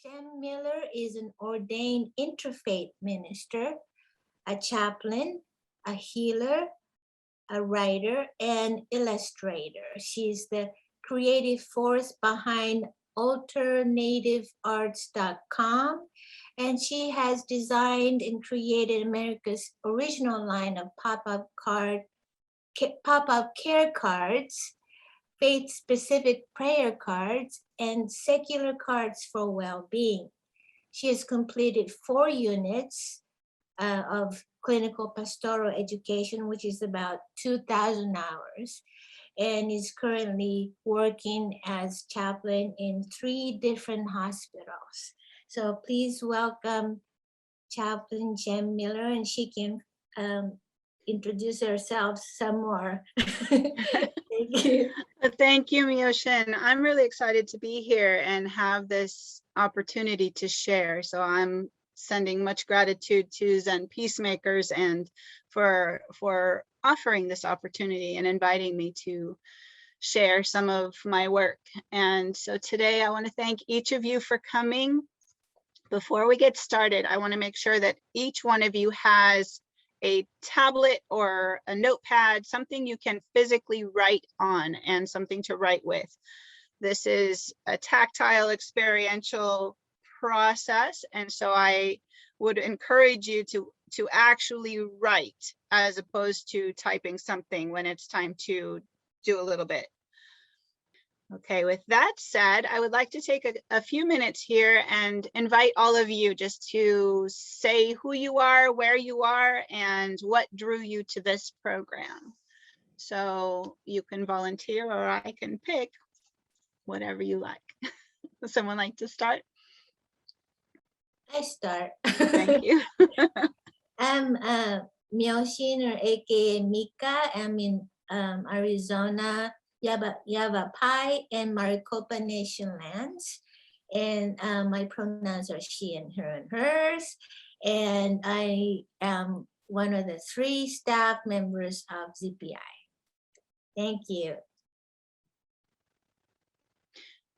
Jen Miller is an ordained interfaith minister, a chaplain, a healer, a writer, and illustrator. She's the creative force behind alternativearts.com, and she has designed and created America's original line of pop-up care cards, faith-specific prayer cards, and secular cards for well-being. She has completed 4 units of clinical pastoral education, which is about 2,000 hours, and is currently working as chaplain in 3 different hospitals. So please welcome Chaplain Jen Miller, and she can introduce herself some more. Thank you. Thank you, Miyoshin. I'm really excited to be here and have this opportunity to share. So I'm sending much gratitude to Zen Peacemakers and for offering this opportunity and inviting me to share some of my work. And so today I want to thank each of you for coming. Before we get started, I want to make sure that each one of you has a tablet or a notepad, something you can physically write on and something to write with. This is a tactile experiential process, and so I would encourage you to actually write as opposed to typing something when it's time to do a little bit. Okay, with that said, I would like to take a few minutes here and invite all of you just to say who you are, where you are, and what drew you to this program. So you can volunteer or I can pick whatever you like. Would someone like to start? I start. Thank you. I'm Miyoshin, or aka Mika. I'm in Arizona, Yavapai and Maricopa Nation lands. And my pronouns are she and her and hers. And I am one of the 3 staff members of ZPI. Thank you.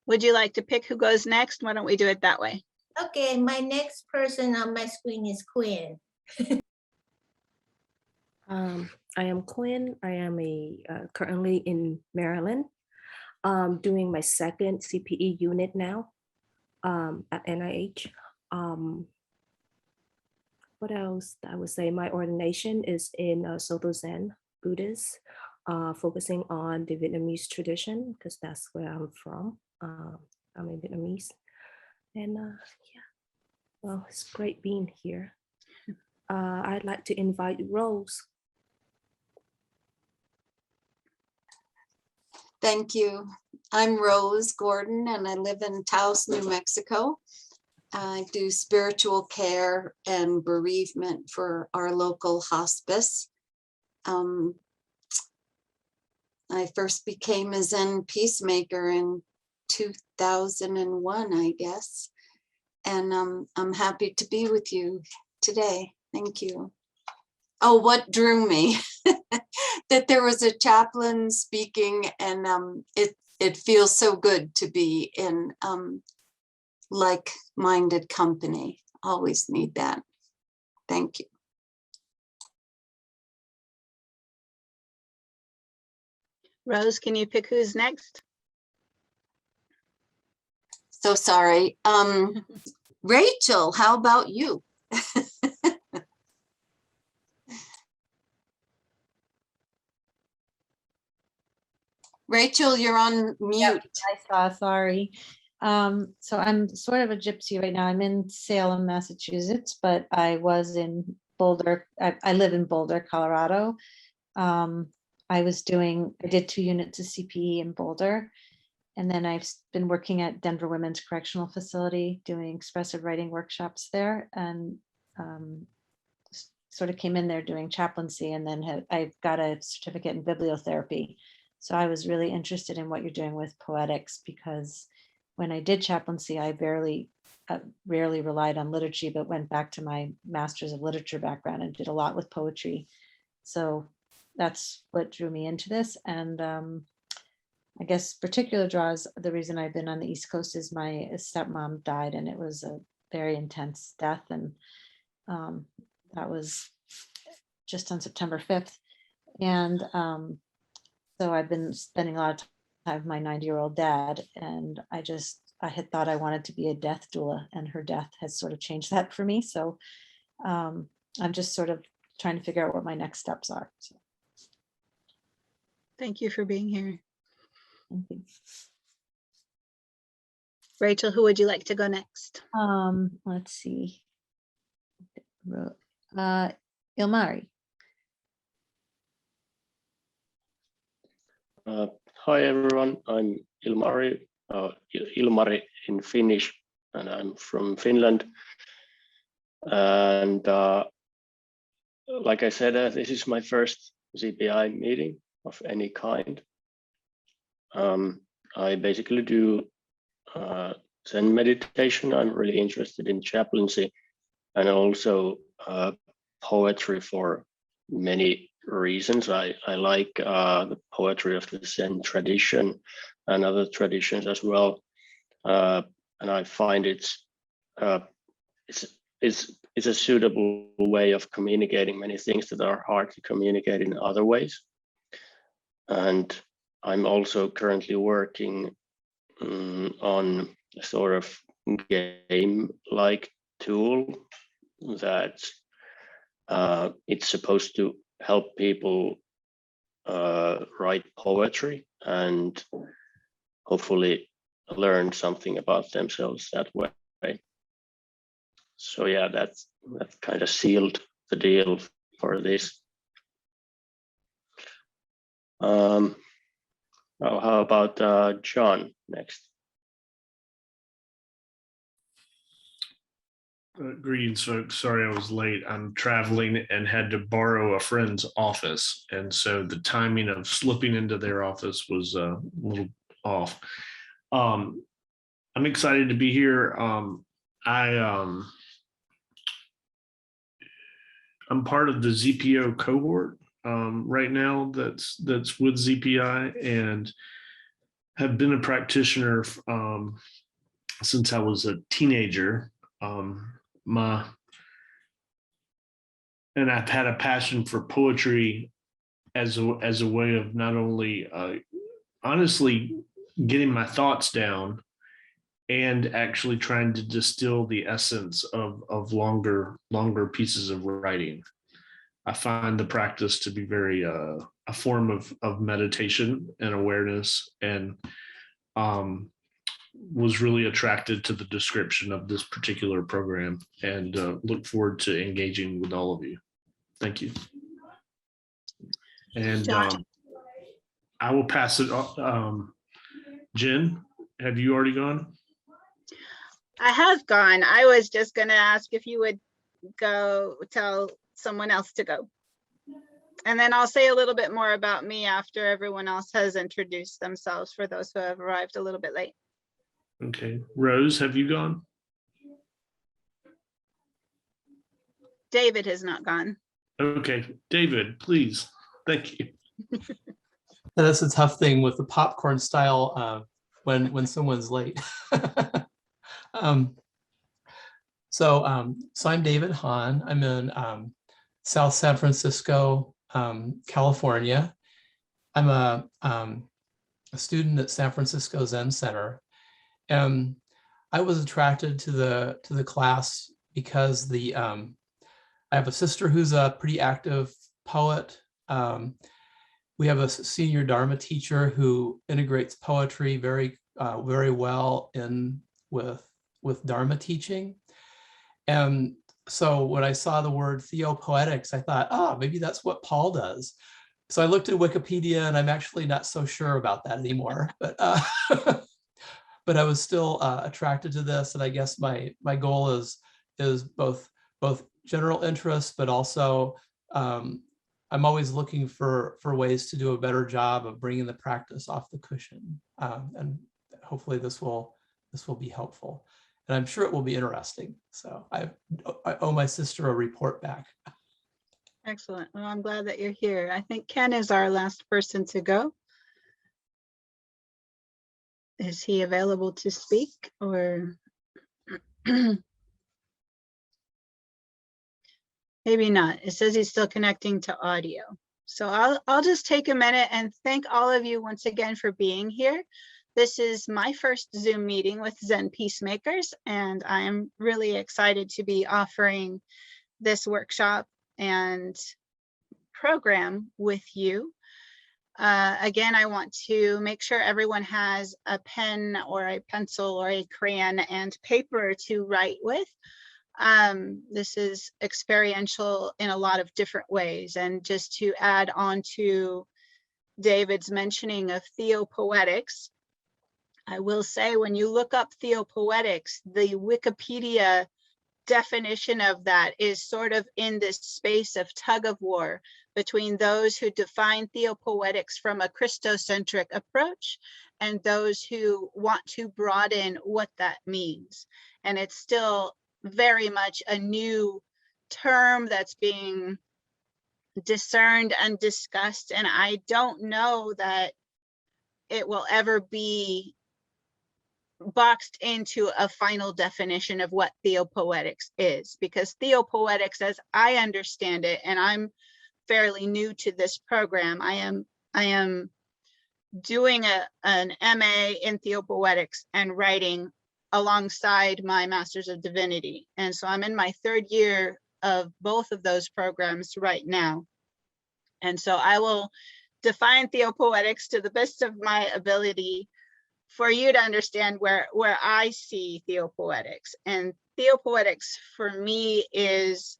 Would you like to pick who goes next? Why don't we do it that way? Okay, my next person on my screen is Quinn. I am Quinn. I am currently in Maryland, doing my 2nd CPE unit now at NIH. What else I would say? My ordination is in Soto Zen Buddhist, focusing on the Vietnamese tradition because that's where I'm from. I'm in Vietnamese, and yeah, well, it's great being here. I'd like to invite Rose. Thank you. I'm Rose Gordon and I live in Taos, New Mexico. I do spiritual care and bereavement for our local hospice. I first became a Zen peacemaker in 2001, I guess. And I'm happy to be with you today. Thank you. Oh, what drew me? That there was a chaplain speaking, and it feels so good to be in like-minded company. Always need that. Thank you. Rose, can you pick who's next? So sorry. Rachel, how about you? Rachel, you're on mute. Yep, I saw, sorry. So I'm sort of a gypsy right now. I'm in Salem, Massachusetts, but I was in Boulder. I live in Boulder, Colorado. I did 2 units of CPE in Boulder. And then I've been working at Denver Women's Correctional Facility doing expressive writing workshops there, and sort of came in there doing chaplaincy, and then I've got a certificate in bibliotherapy. So I was really interested in what you're doing with poetics, because when I did chaplaincy, I rarely relied on liturgy, but went back to my master's of literature background and did a lot with poetry. So that's what drew me into this. And I guess particular draws, the reason I've been on the East Coast is my stepmom died, and it was a very intense death. And that was just on September 5th. And so I've been spending a lot of time with my 90-year-old dad, and I had thought I wanted to be a death doula, and her death has sort of changed that for me. So I'm just sort of trying to figure out what my next steps are. So, Thank you for being here. thank you. Rachel, who would you like to go next? Let's see. Ilmari. Hi everyone, I'm Ilmari, Ilmari in Finnish, and I'm from Finland. And like I said, this is my first ZPI meeting of any kind. I basically do Zen meditation. I'm really interested in chaplaincy and also poetry for many reasons. I like the poetry of the Zen tradition and other traditions as well, and I find it's a suitable way of communicating many things that are hard to communicate in other ways. And I'm also currently working on a sort of game-like tool that it's supposed to help people write poetry and hopefully learn something about themselves that way. So yeah, that kind of sealed the deal for this. How about John next? Greetings, folks. Sorry I was late. I'm traveling and had to borrow a friend's office. And so the timing of slipping into their office was a little off. I'm excited to be here. I'm part of the ZPO cohort right now that's with ZPI, and have been a practitioner since I was a teenager. And I've had a passion for poetry as a way of not only honestly getting my thoughts down and actually trying to distill the essence of longer pieces of writing. I find the practice to be very a form of meditation and awareness, and was really attracted to the description of this particular program, and look forward to engaging with all of you. Thank you. And I will pass it off. Jen, have you already gone? I have gone. I was just going to ask if you would go tell someone else to go. And then I'll say a little bit more about me after everyone else has introduced themselves, for those who have arrived a little bit late. Okay. Rose, have you gone? David has not gone. Okay. David, please. Thank you. That's a tough thing with the popcorn style when someone's late. So I'm David Hahn. I'm in South San Francisco, California. I'm a student at San Francisco Zen Center. And I was attracted to the class because I have a sister who's a pretty active poet. We have a senior Dharma teacher who integrates poetry very well in with Dharma teaching. And so when I saw the word Theopoetics, I thought, maybe that's what Paul does. So I looked at Wikipedia, and I'm actually not so sure about that anymore. But but I was still attracted to this, and I guess my goal is both general interest, but also I'm always looking for ways to do a better job of bringing the practice off the cushion, and hopefully this will be helpful, and I'm sure it will be interesting. So I owe my sister a report back. Excellent. Well, I'm glad that you're here. I think Ken is our last person to go. Is he available to speak or? Maybe not. It says he's still connecting to audio. So I'll just take a minute and thank all of you once again for being here. This is my first Zoom meeting with Zen Peacemakers, and I am really excited to be offering this workshop and program with you. Again, I want to make sure everyone has a pen or a pencil or a crayon and paper to write with. This is experiential in a lot of different ways. And just to add on to David's mentioning of Theopoetics, I will say when you look up Theopoetics, the Wikipedia definition of that is sort of in this space of tug of war between those who define Theopoetics from a Christocentric approach and those who want to broaden what that means. And it's still very much a new term that's being discerned and discussed. And I don't know that it will ever be boxed into a final definition of what Theopoetics is, because Theopoetics, as I understand it, and I'm fairly new to this program, I am doing an MA in Theopoetics and writing alongside my Master's of Divinity. And so I'm in my third year of both of those programs right now. And so I will define Theopoetics to the best of my ability for you to understand where I see Theopoetics. And Theopoetics for me is,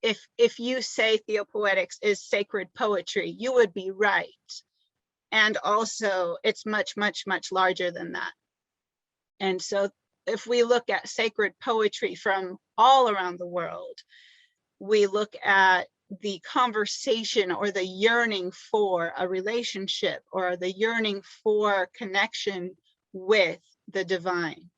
if you say Theopoetics is sacred poetry, you would be right. And also it's much, much, much larger than that. And so if we look at sacred poetry from all around the world, we look at the conversation or the yearning for a relationship or the yearning for connection with the divine.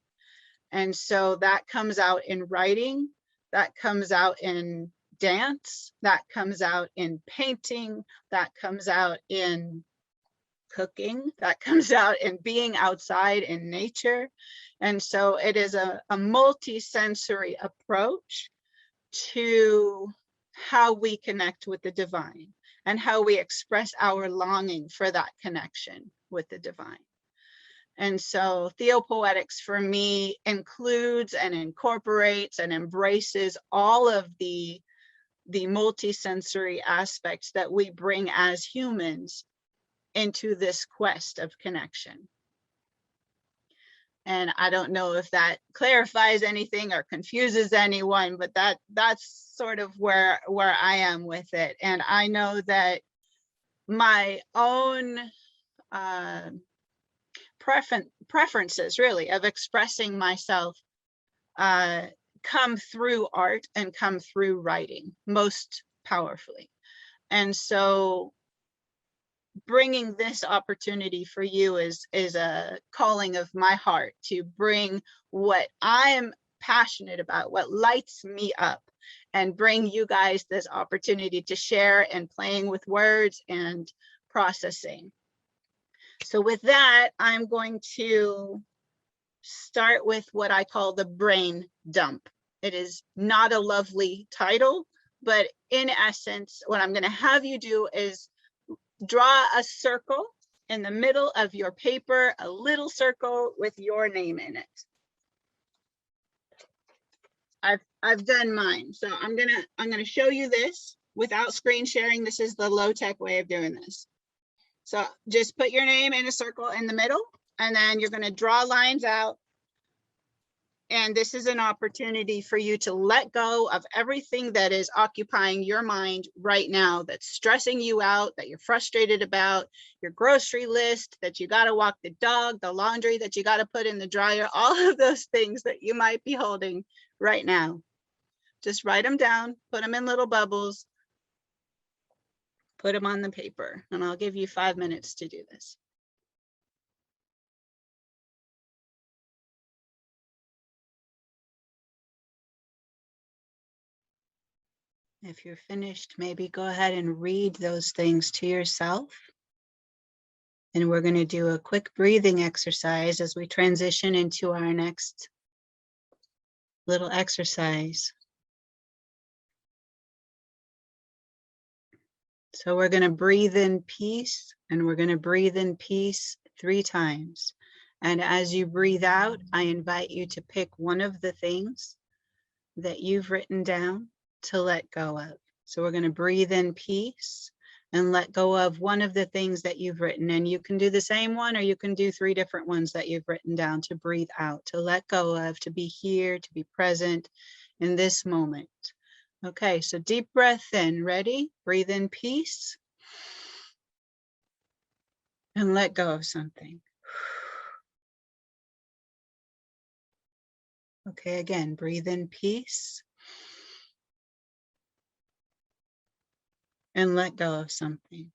And so that comes out in writing, that comes out in dance, that comes out in painting, that comes out in cooking, that comes out in being outside in nature. And so it is a multi-sensory approach to how we connect with the divine and how we express our longing for that connection with the divine. And so Theopoetics for me includes and incorporates and embraces all of the multi-sensory aspects that we bring as humans into this quest of connection. And I don't know if that clarifies anything or confuses anyone, but that's sort of where I am with it. And I know that my own preferences really of expressing myself come through art and come through writing most powerfully. And so bringing this opportunity for you is a calling of my heart to bring what I am passionate about, what lights me up, and bring you guys this opportunity to share and playing with words and processing. So with that, I'm going to start with what I call the brain dump. It is not a lovely title, but in essence, what I'm going to have you do is draw a circle in the middle of your paper, a little circle with your name in it. I've done mine. So I'm gonna show you this without screen sharing. This is the low-tech way of doing this. So just put your name in a circle in the middle, and then you're gonna draw lines out. And this is an opportunity for you to let go of everything that is occupying your mind right now, that's stressing you out, that you're frustrated about, your grocery list, that you got to walk the dog, the laundry that you got to put in the dryer, all of those things that you might be holding right now. Just write them down, put them in little bubbles, put them on the paper, and I'll give you 5 minutes to do this. If you're finished, maybe go ahead and read those things to yourself. And we're going to do a quick breathing exercise as we transition into our next little exercise. So we're going to breathe in peace, and we're going to breathe in peace 3 times. And as you breathe out, I invite you to pick one of the things that you've written down to let go of. So we're going to breathe in peace and let go of one of the things that you've written. And you can do the same one, or you can do 3 different ones that you've written down to breathe out, to let go of, to be here, to be present in this moment. Okay, so deep breath in. Ready? Breathe in peace and let go of something. Okay, again, breathe in peace and let go of something.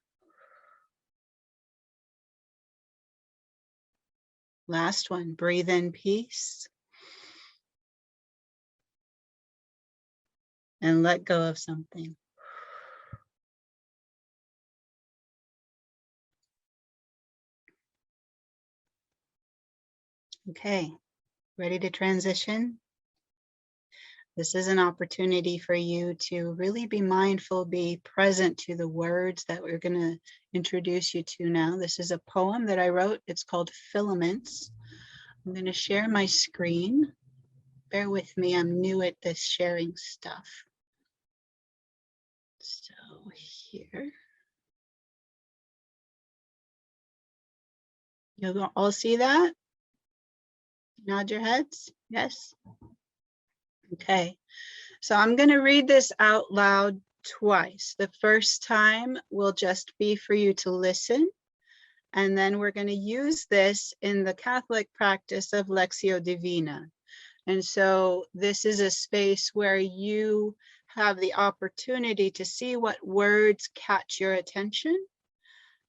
Last one, breathe in peace and let go of something. Okay, ready to transition? This is an opportunity for you to really be mindful, be present to the words that we're going to introduce you to now. This is a poem that I wrote. It's called Filaments. I'm going to share my screen. Bear with me, I'm new at this sharing stuff. So here. You'll all see that? Nod your heads, yes? Okay, so I'm going to read this out loud twice. The first time will just be for you to listen, and then we're going to use this in the Catholic practice of Lectio Divina. And so this is a space where you have the opportunity to see what words catch your attention.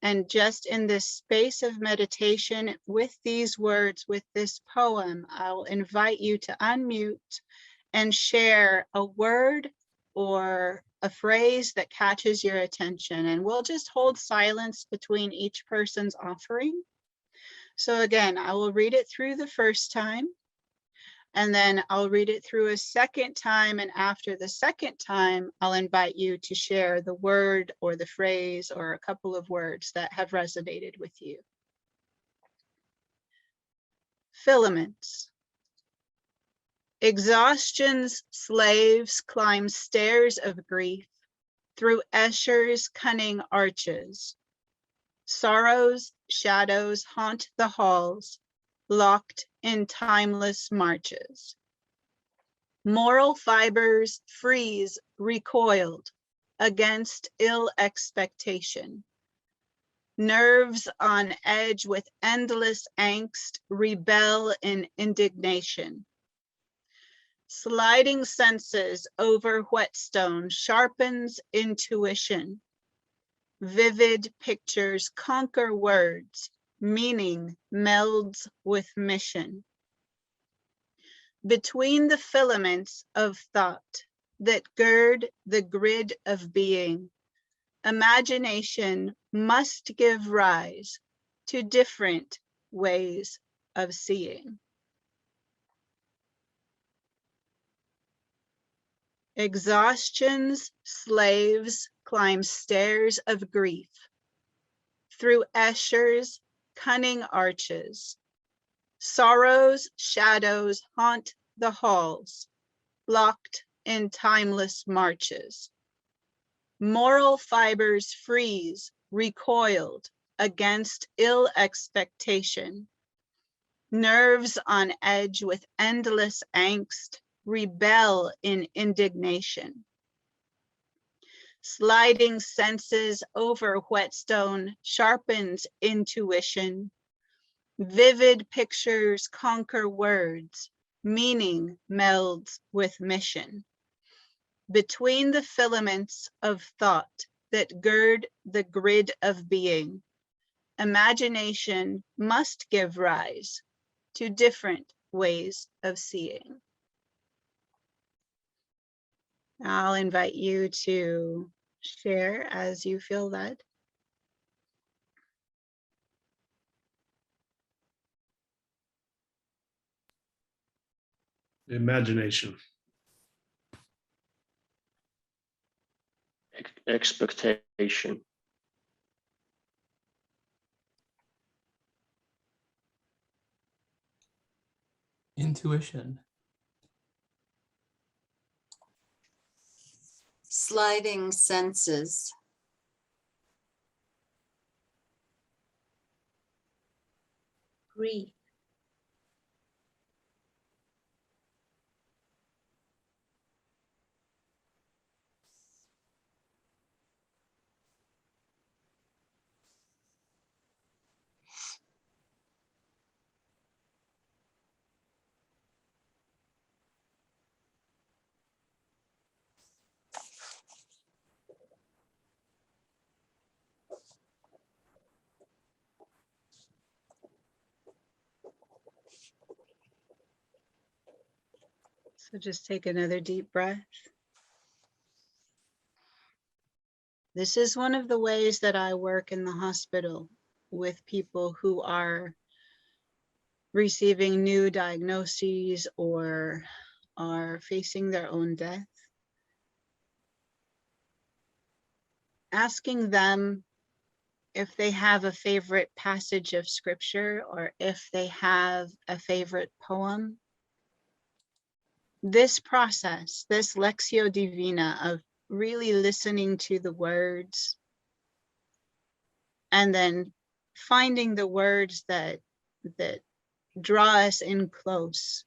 And just in this space of meditation with these words, with this poem, I'll invite you to unmute and share a word or a phrase that catches your attention. And we'll just hold silence between each person's offering. So again, I will read it through the first time, and then I'll read it through a second time. And after the second time, I'll invite you to share the word or the phrase or a couple of words that have resonated with you. Filaments. Exhaustion's slaves climb stairs of grief through Escher's cunning arches. Sorrow's shadows haunt the halls, locked in timeless marches. Moral fibers freeze recoiled against ill expectation. Nerves on edge with endless angst rebel in indignation. Sliding senses over whetstone sharpens intuition. Vivid pictures conquer words, meaning melds with mission. Between the filaments of thought that gird the grid of being, imagination must give rise to different ways of seeing. Exhaustion's slaves climb stairs of grief through Escher's cunning arches. Sorrow's shadows haunt the halls, locked in timeless marches. Moral fibers freeze, recoiled against ill expectation. Nerves on edge with endless angst rebel in indignation. Sliding senses over whetstone sharpens intuition. Vivid pictures conquer words, meaning melds with mission. Between the filaments of thought that gird the grid of being, imagination must give rise to different ways of seeing. I'll invite you to share as you feel led. Imagination. Expectation. Intuition. Sliding senses. Grief. So just take another deep breath. This is one of the ways that I work in the hospital with people who are receiving new diagnoses or are facing their own death. Asking them if they have a favorite passage of scripture or if they have a favorite poem. This process, this Lectio Divina of really listening to the words and then finding the words that draw us in close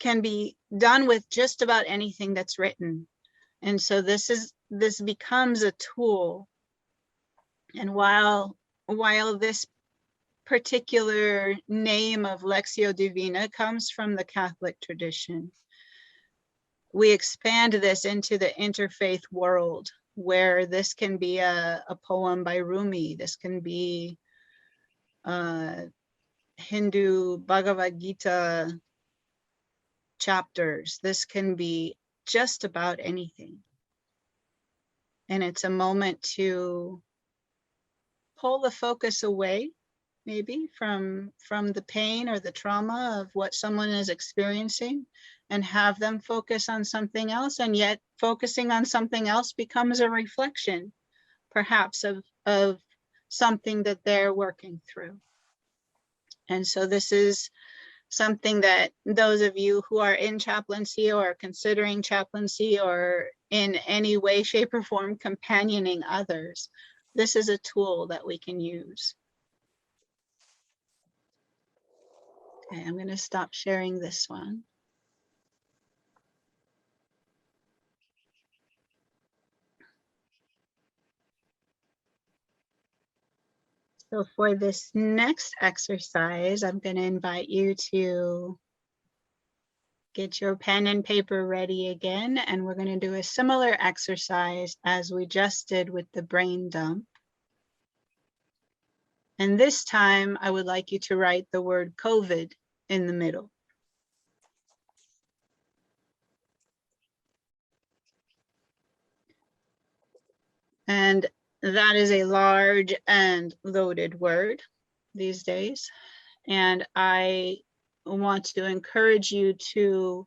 can be done with just about anything that's written. And so this becomes a tool. And while this particular name of Lectio Divina comes from the Catholic tradition, we expand this into the interfaith world, where this can be a poem by Rumi, this can be Hindu Bhagavad Gita chapters, this can be just about anything. And it's a moment to pull the focus away, maybe from the pain or the trauma of what someone is experiencing, and have them focus on something else. And yet focusing on something else becomes a reflection, perhaps, of something that they're working through. And so this is something that those of you who are in chaplaincy or considering chaplaincy or in any way, shape, or form companioning others, this is a tool that we can use. Okay, I'm going to stop sharing this one. So for this next exercise, I'm going to invite you to get your pen and paper ready again, and we're going to do a similar exercise as we just did with the brain dump. And this time, I would like you to write the word COVID in the middle. And that is a large and loaded word these days. And I want to encourage you to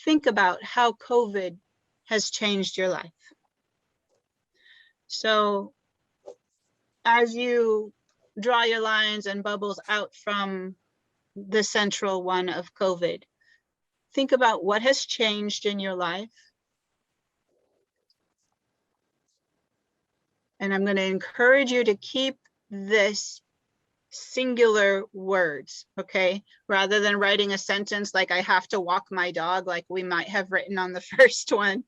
think about how COVID has changed your life. So as you draw your lines and bubbles out from the central one of COVID, think about what has changed in your life. And I'm going to encourage you to keep this singular words, okay? Rather than writing a sentence like, I have to walk my dog, like we might have written on the first one.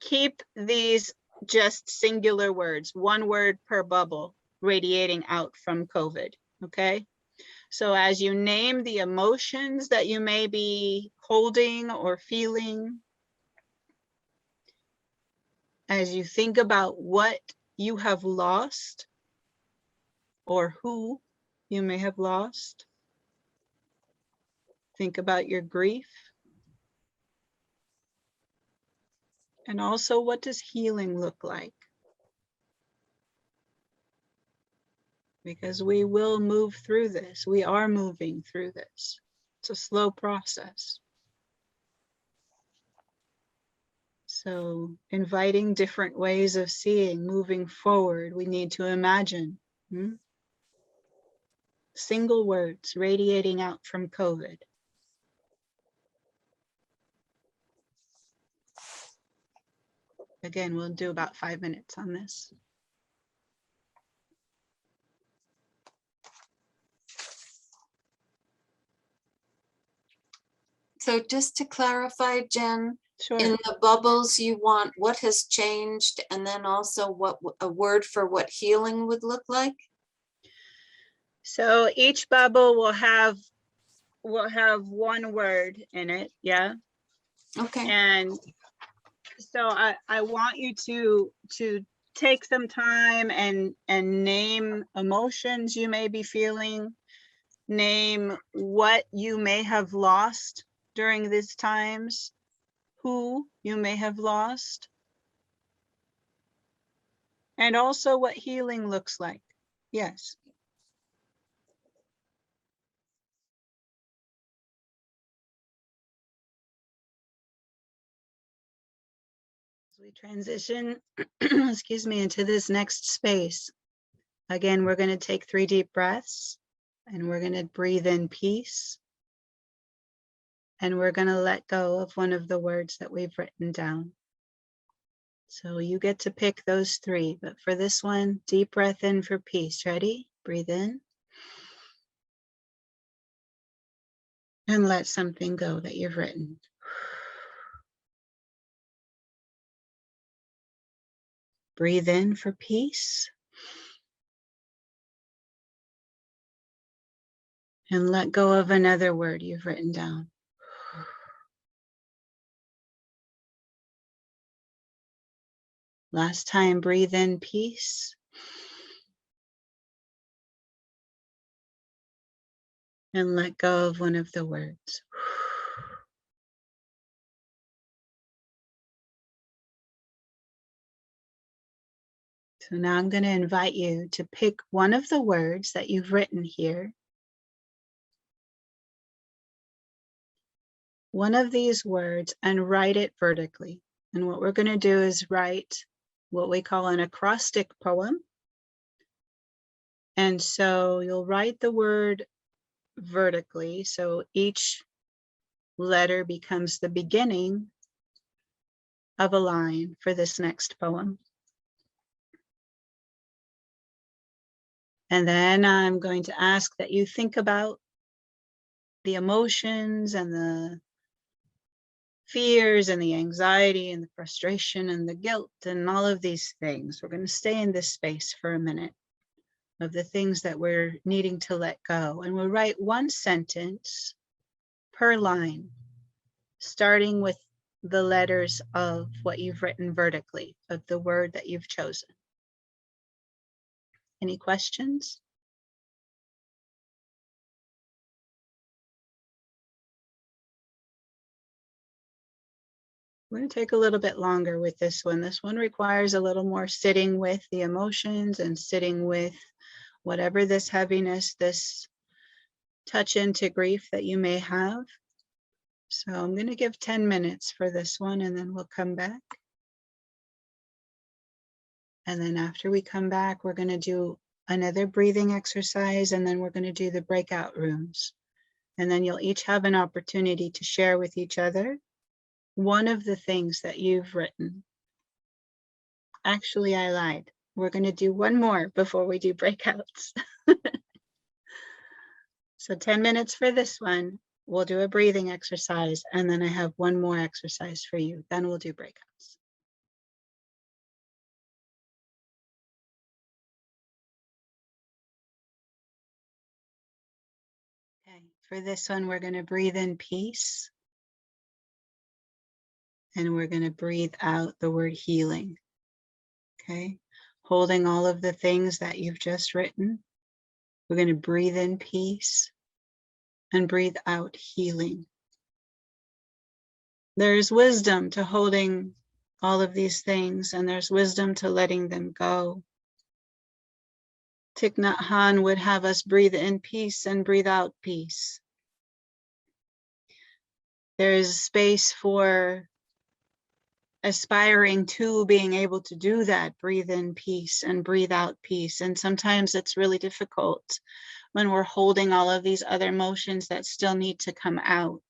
Keep these just singular words, one word per bubble, radiating out from COVID, okay? So as you name the emotions that you may be holding or feeling, as you think about what you have lost or who you may have lost, think about your grief. And also, what does healing look like? Because we will move through this. We are moving through this It's a slow process. So inviting different ways of seeing, moving forward, we need to imagine. Single words radiating out from COVID. Again, we'll do about 5 minutes on this. So just to clarify, Jen, Sure. in the bubbles, you want what has changed and then also what a word for what healing would look like? So each bubble will have one word in it, yeah. Okay. And so I want you to take some time and name emotions you may be feeling, name what you may have lost during these times, who you may have lost, and also what healing looks like. Yes. As we transition, excuse me, into this next space, again, we're going to take 3 deep breaths and we're going to breathe in peace. And we're going to let go of one of the words that we've written down. So you get to pick those 3, but for this one, deep breath in for peace. Ready? Breathe in. And let something go that you've written. Breathe in for peace. And let go of another word you've written down. Last time, breathe in peace. And let go of one of the words. So now I'm going to invite you to pick one of the words that you've written here. One of these words and write it vertically. And what we're going to do is write what we call an acrostic poem. And so you'll write the word vertically. So each letter becomes the beginning of a line for this next poem. And then I'm going to ask that you think about the emotions and the fears and the anxiety and the frustration and the guilt and all of these things. We're going to stay in this space for a minute of the things that we're needing to let go. And we'll write one sentence per line, starting with the letters of what you've written vertically, of the word that you've chosen. Any questions? We're going to take a little bit longer with this one. This one requires a little more sitting with the emotions and sitting with whatever this heaviness, this touch into grief that you may have. So I'm going to give 10 minutes for this one and then we'll come back. And then after we come back, we're going to do another breathing exercise and then we're going to do the breakout rooms. And then you'll each have an opportunity to share with each other one of the things that you've written. Actually, I lied. We're going to do one more before we do breakouts. So 10 minutes for this one. We'll do a breathing exercise and then I have one more exercise for you. Then we'll do breakouts. Okay, for this one, we're going to breathe in peace. And we're going to breathe out the word healing. Okay, holding all of the things that you've just written. We're going to breathe in peace and breathe out healing. There's wisdom to holding all of these things, and there's wisdom to letting them go. Thich Nhat Hanh would have us breathe in peace and breathe out peace. There is space for aspiring to being able to do that, breathe in peace and breathe out peace. And sometimes it's really difficult when we're holding all of these other emotions that still need to come out.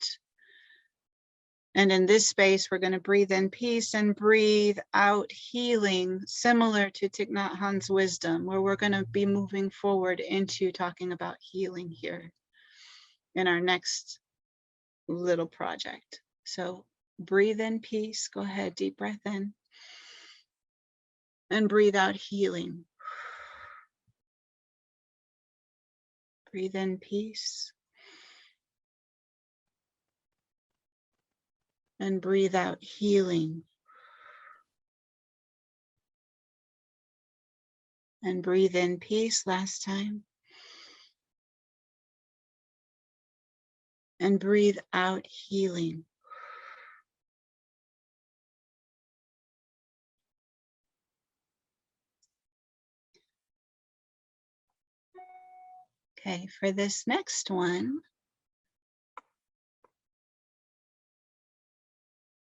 And in this space, we're going to breathe in peace and breathe out healing, similar to Thich Nhat Hanh's wisdom, where we're going to be moving forward into talking about healing here in our next little project. So breathe in peace. Go ahead, deep breath in. And breathe out healing. Breathe in peace. And breathe out healing. And breathe in peace last time. And breathe out healing. Okay, for this next one,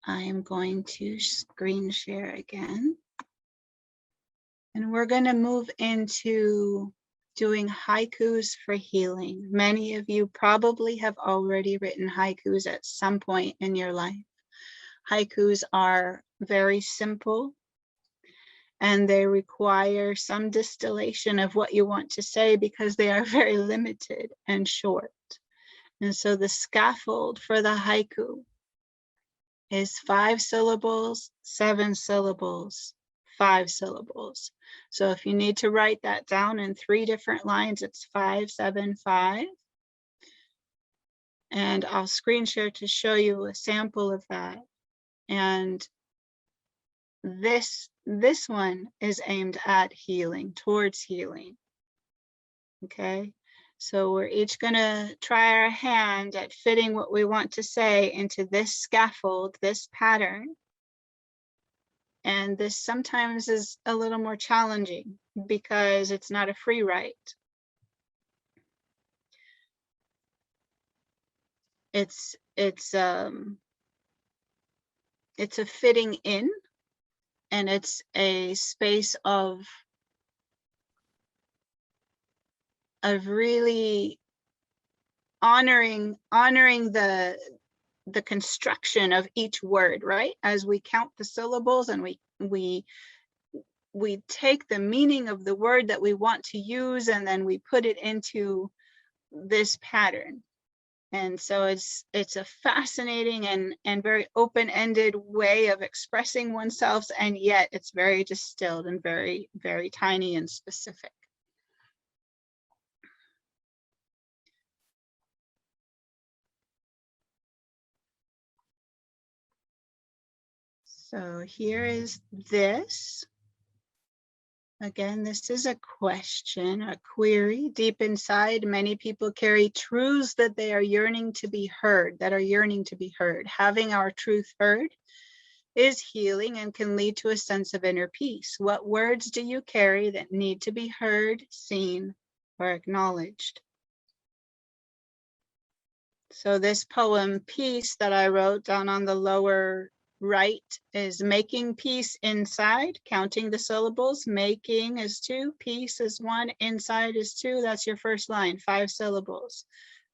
I am going to screen share again. And we're going to move into doing haikus for healing. Many of you probably have already written haikus at some point in your life. Haikus are very simple, and they require some distillation of what you want to say because they are very limited and short. And so the scaffold for the haiku is 5 syllables, 7 syllables, 5 syllables. So if you need to write that down in 3 different lines, it's 5, 7, 5. And I'll screen share to show you a sample of that. And this one is aimed at healing, towards healing. Okay, so we're each gonna try our hand at fitting what we want to say into this scaffold, this pattern. And this sometimes is a little more challenging because it's not a free write. It's a fitting in, and it's a space of really honoring the construction of each word, right? As we count the syllables and we take the meaning of the word that we want to use, and then we put it into this pattern. And so it's a fascinating and very open-ended way of expressing oneself, and yet it's very distilled and very, very tiny and specific. So here is this. Again, this is a question, a query. Deep inside, many people carry truths that they are yearning to be heard, Having our truth heard is healing and can lead to a sense of inner peace. What words do you carry that need to be heard, seen, or acknowledged? So this poem, Peace, that I wrote down on the lower right, is making peace inside, counting the syllables. Making is 2, peace is 1, inside is 2. That's your first line, 5 syllables.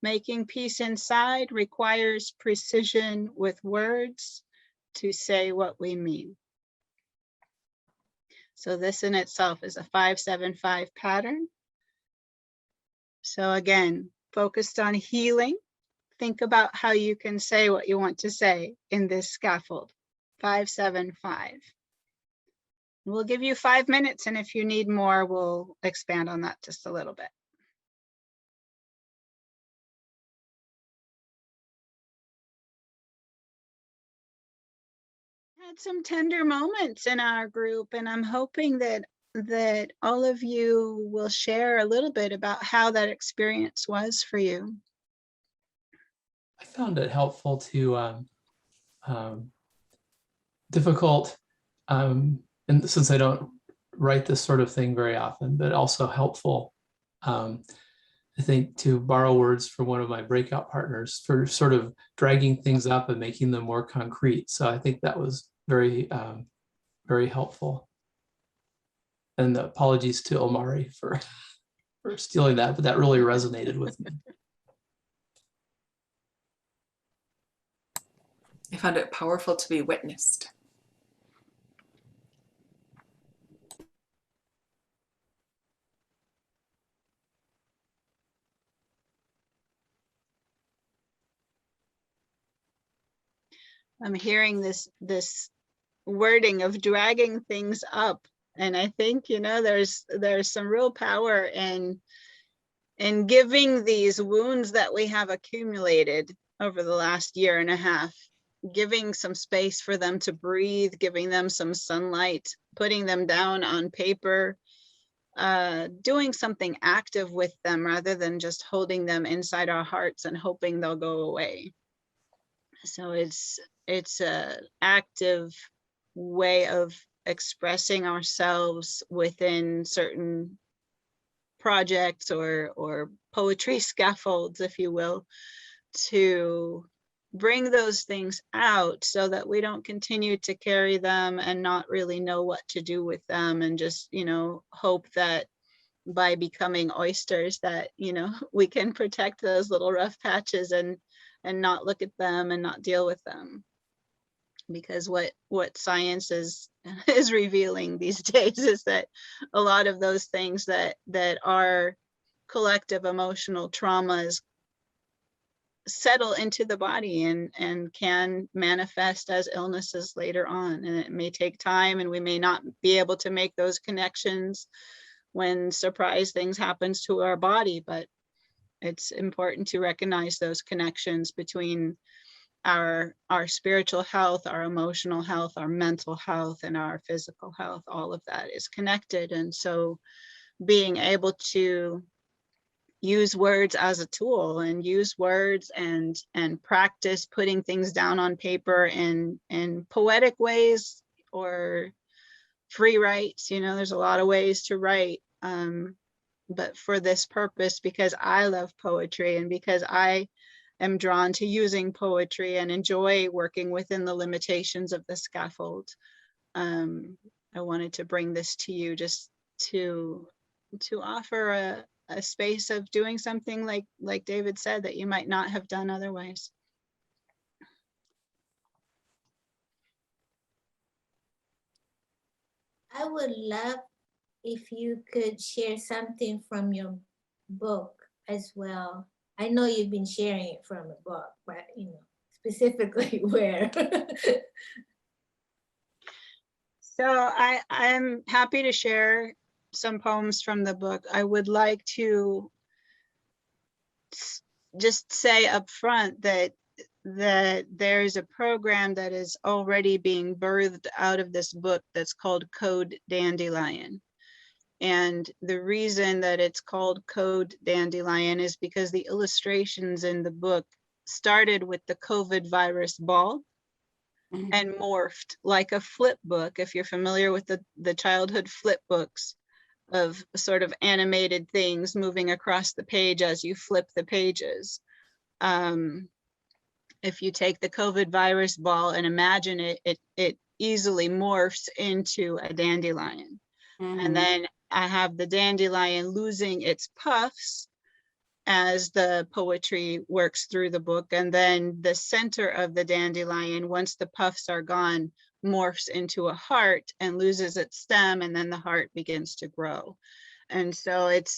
Making peace inside requires precision with words to say what we mean. So this in itself is a 5-7-5 pattern. So again, focused on healing. Think about how you can say what you want to say in this scaffold. 5-7-5. We'll give you 5 minutes, and if you need more, we'll expand on that just a little bit. Had some tender moments in our group, and I'm hoping that all of you will share a little bit about how that experience was for you. I found it helpful to difficult, and since I don't write this sort of thing very often, but also helpful I think, to borrow words from one of my breakout partners, for sort of dragging things up and making them more concrete. So I think that was very, very helpful. And apologies to Omari for stealing that, but that really resonated with me. I found it powerful to be witnessed. I'm hearing this wording of dragging things up. And I think, you know, there's some real power in giving these wounds that we have accumulated over the last year and a half, giving some space for them to breathe, giving them some sunlight, putting them down on paper, doing something active with them rather than just holding them inside our hearts and hoping they'll go away. So it's an active way of expressing ourselves within certain projects or poetry scaffolds, if you will, to bring those things out so that we don't continue to carry them and not really know what to do with them, and just, you know, hope that by becoming oysters that, you know, we can protect those little rough patches and not look at them and not deal with them. Because what science is revealing these days is that a lot of those things that are collective emotional traumas settle into the body and can manifest as illnesses later on. And it may take time, and we may not be able to make those connections when surprise things happens to our body, but it's important to recognize those connections between our spiritual health, our emotional health, our mental health, and our physical health. All of that is connected. And so being able to use words as a tool, and use words and practice putting things down on paper in poetic ways or free writes, you know, there's a lot of ways to write. But for this purpose, because I love poetry and because I am drawn to using poetry and enjoy working within the limitations of the scaffold, I wanted to bring this to you, just to offer a space of doing something like David said, that you might not have done otherwise. I would love if you could share something from your book as well. I know you've been sharing it from a book, but you know, specifically where. So I'm happy to share some poems from the book. I would like to just say up front that there's a program that is already being birthed out of this book that's called Code Dandelion. And the reason that it's called Code Dandelion is because the illustrations in the book started with the COVID virus ball and morphed like a flip book. If you're familiar with the childhood flip books of sort of animated things moving across the page as you flip the pages. If you take the COVID virus ball and imagine it easily morphs into a dandelion. And then I have the dandelion losing its puffs as the poetry works through the book. And then the center of the dandelion, once the puffs are gone, morphs into a heart and loses its stem, and then the heart begins to grow. And so it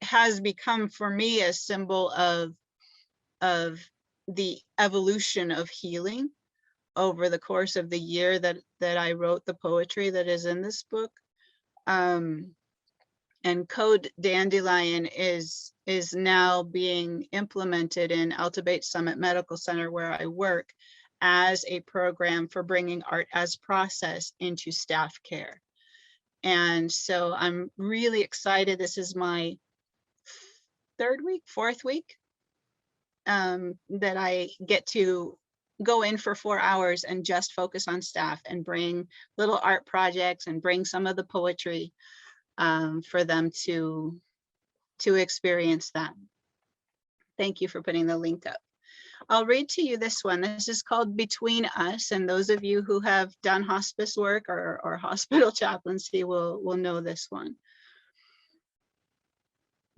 has become for me a symbol of the evolution of healing over the course of the year that I wrote the poetry that is in this book. And Code Dandelion is now being implemented in Alta Bates Summit Medical Center, where I work, as a program for bringing art as process into staff care. And so I'm really excited. This is my fourth week that I get to go in for 4 hours and just focus on staff and bring little art projects and bring some of the poetry for them to experience that. Thank you for putting the link up. I'll read to you this one. This is called Between Us, and those of you who have done hospice work or hospital chaplaincy will know this one.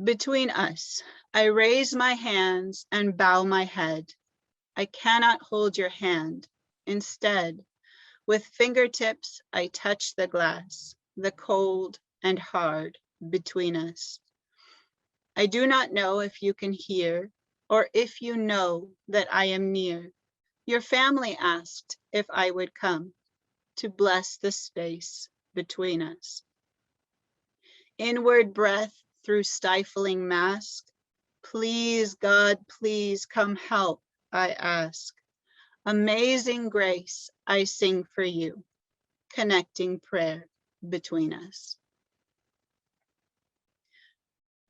Between us, I raise my hands and bow my head. I cannot hold your hand. Instead, with fingertips, I touch the glass, the cold and hard between us. I do not know if you can hear or if you know that I am near. Your family asked if I would come to bless the space between us. Inward breath through stifling mask. Please, God, please come help, I ask. Amazing grace, I sing for you, connecting prayer between us.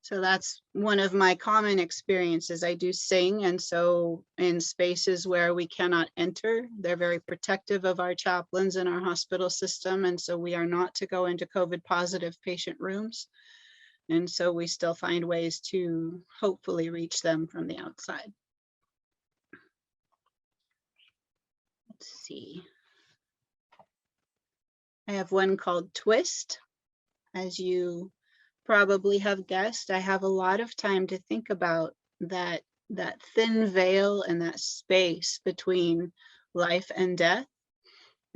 So that's one of my common experiences. I do sing, and so in spaces where we cannot enter, they're very protective of our chaplains in our hospital system, and so we are not to go into COVID positive patient rooms. And so we still find ways to hopefully reach them from the outside. Let's see. I have one called Twist. As you probably have guessed, I have a lot of time to think about that thin veil and that space between life and death.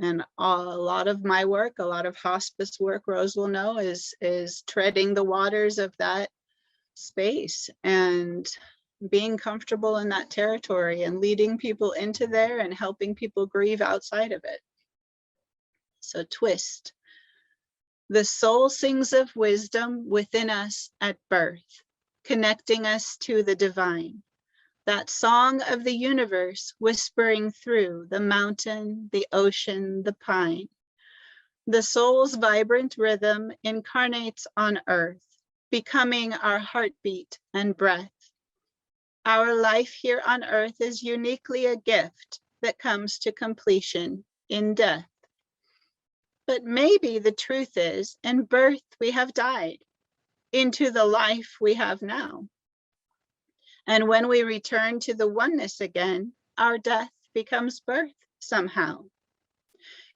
And a lot of my work, a lot of hospice work, Rose will know, is treading the waters of that space and being comfortable in that territory and leading people into there and helping people grieve outside of it. So Twist. The soul sings of wisdom within us at birth, connecting us to the divine. That song of the universe whispering through the mountain, the ocean, the pine. The soul's vibrant rhythm incarnates on earth, becoming our heartbeat and breath. Our life here on earth is uniquely a gift that comes to completion in death. But maybe the truth is, in birth we have died into the life we have now. And when we return to the oneness again, our death becomes birth somehow.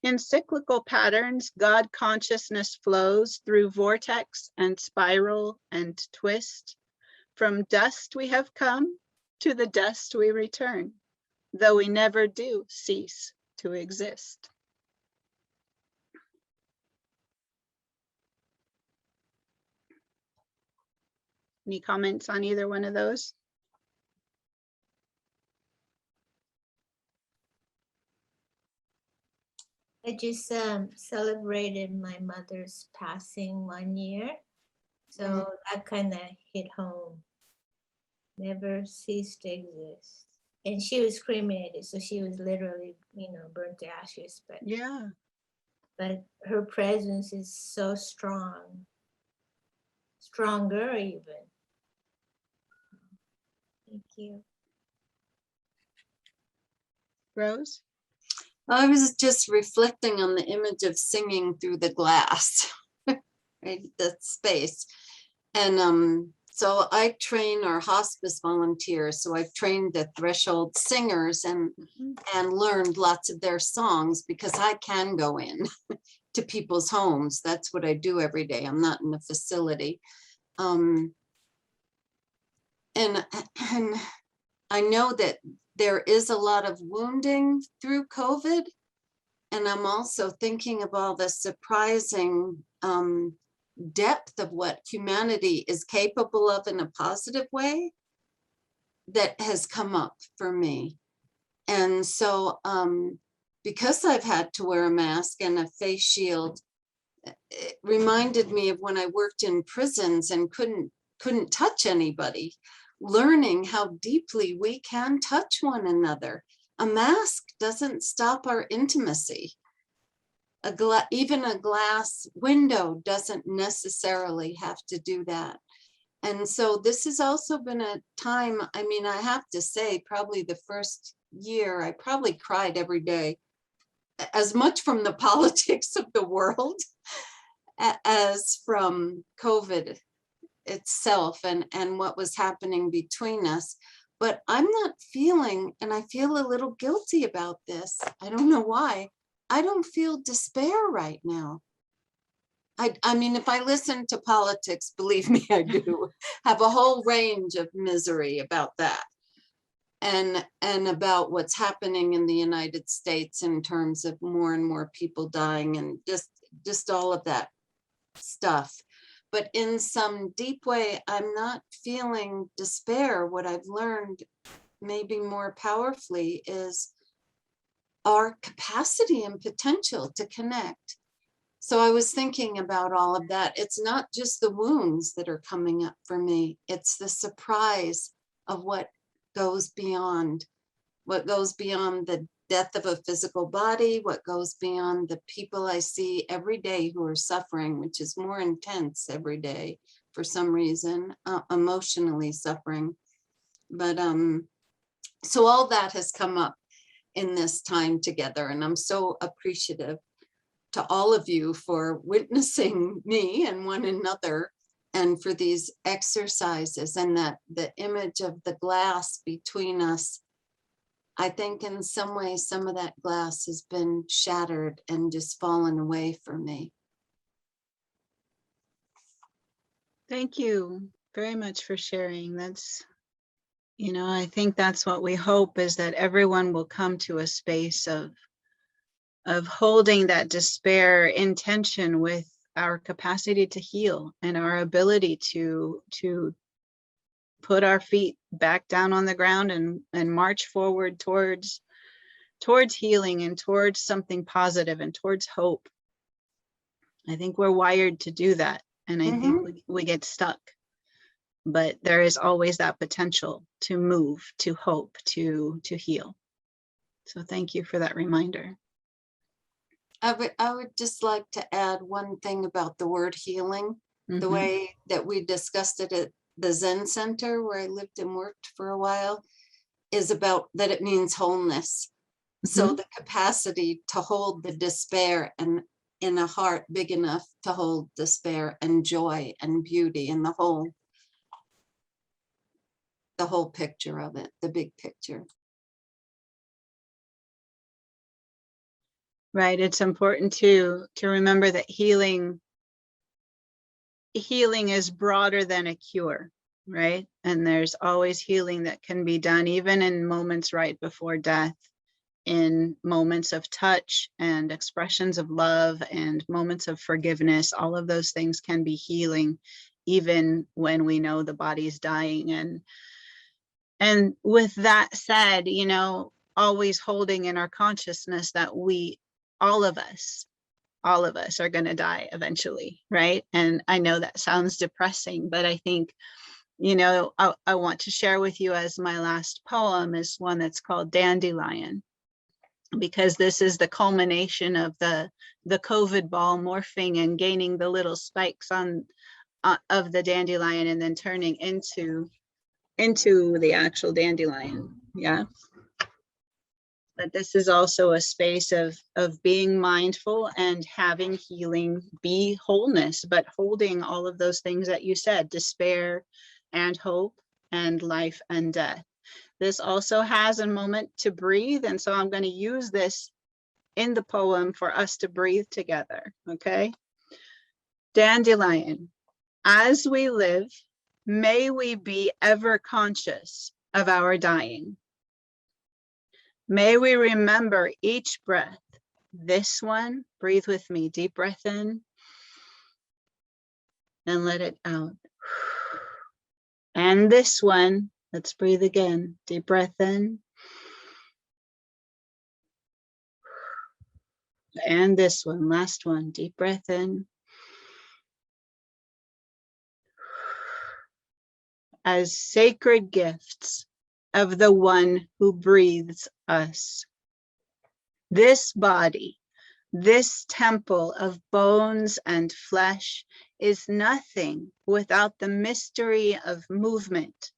In cyclical patterns, God consciousness flows through vortex and spiral and twist. From dust we have come, to the dust we return, though we never do cease to exist. Any comments on either one of those? I just celebrated my mother's passing 1 year. So that kind of hit home. Never ceased to exist. And she was cremated, so she was literally, burnt to ashes. But Yeah. But her presence is so strong, stronger even. Thank you. Rose? I was just reflecting on the image of singing through the glass, right? That space. And so I train our hospice volunteers. So I've trained the threshold singers and learned lots of their songs because I can go in to people's homes. That's what I do every day. I'm not in a facility. And I know that there is a lot of wounding through COVID. And I'm also thinking of all the surprising depth of what humanity is capable of in a positive way that has come up for me. And so because I've had to wear a mask and a face shield, it reminded me of when I worked in prisons and couldn't touch anybody, learning how deeply we can touch one another. A mask doesn't stop our intimacy. Even a glass window doesn't necessarily have to do that. And so this has also been a time, I mean, I have to say, probably the first year, I probably cried every day, as much from the politics of the world as from COVID itself and what was happening between us. but I'm not feeling, and I feel a little guilty about this. I don't know why. I don't feel despair right now. I mean, if I listen to politics, believe me, I do have a whole range of misery about that. And about what's happening in the United States in terms of more and more people dying and just all of that stuff. But in some deep way, I'm not feeling despair. What I've learned maybe more powerfully is our capacity and potential to connect. So I was thinking about all of that. It's not just the wounds that are coming up for me. It's the surprise of what goes beyond the death of a physical body, what goes beyond the people I see every day who are suffering, which is more intense every day for some reason, emotionally suffering. But so all that has come up in this time together, and I'm so appreciative to all of you for witnessing me and one another, and for these exercises, and that the image of the glass between us. I think in some ways, some of that glass has been shattered and just fallen away for me. Thank you very much for sharing. That's, I think that's what we hope, is that everyone will come to a space of holding that despair in tension with our capacity to heal and our ability to put our feet back down on the ground and march forward towards healing and towards something positive and towards hope. I think we're wired to do that. And I think we get stuck, but there is always that potential to move, to hope, to heal. So thank you for that reminder. I would just like to add one thing about the word healing. The way that we discussed it at the Zen Center, where I lived and worked for a while, is about that it means wholeness. So the capacity to hold the despair, and in a heart big enough to hold despair and joy and beauty, and the whole picture of it, the big picture. Right. It's important to remember that healing is broader than a cure, right? And there's always healing that can be done, even in moments right before death, in moments of touch and expressions of love and moments of forgiveness. All of those things can be healing, even when we know the body's dying. And with that said, always holding in our consciousness that all of us are going to die eventually, right? And I know that sounds depressing, but I think, I want to share with you as my last poem is one that's called Dandelion, because this is the culmination of the COVID ball morphing and gaining the little spikes of the dandelion and then turning into the actual dandelion. Yeah. But this is also a space of being mindful and having healing be wholeness, but holding all of those things that you said, despair and hope and life and death. This also has a moment to breathe. And so I'm going to use this in the poem for us to breathe together. Okay. Dandelion, as we live, may we be ever conscious of our dying. May we remember each breath. This one, breathe with me, deep breath in and let it out. And this one, let's breathe again, deep breath in. And this one, last one, deep breath in. As sacred gifts of the one who breathes us. This body, this temple of bones and flesh is nothing without the mystery of movement,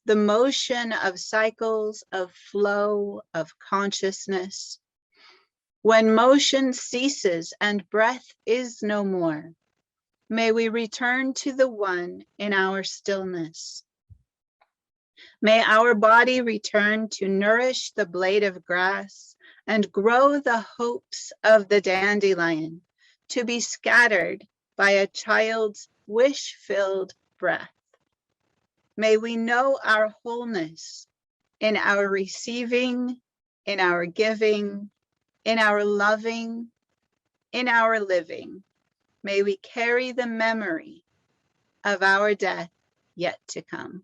the motion of cycles of flow of consciousness. When motion ceases and breath is no more, may we return to the one in our stillness. May our body return to nourish the blade of grass and grow the hopes of the dandelion, to be scattered by a child's wish-filled breath. May we know our wholeness in our receiving, in our giving, in our loving, in our living. May we carry the memory of our death yet to come.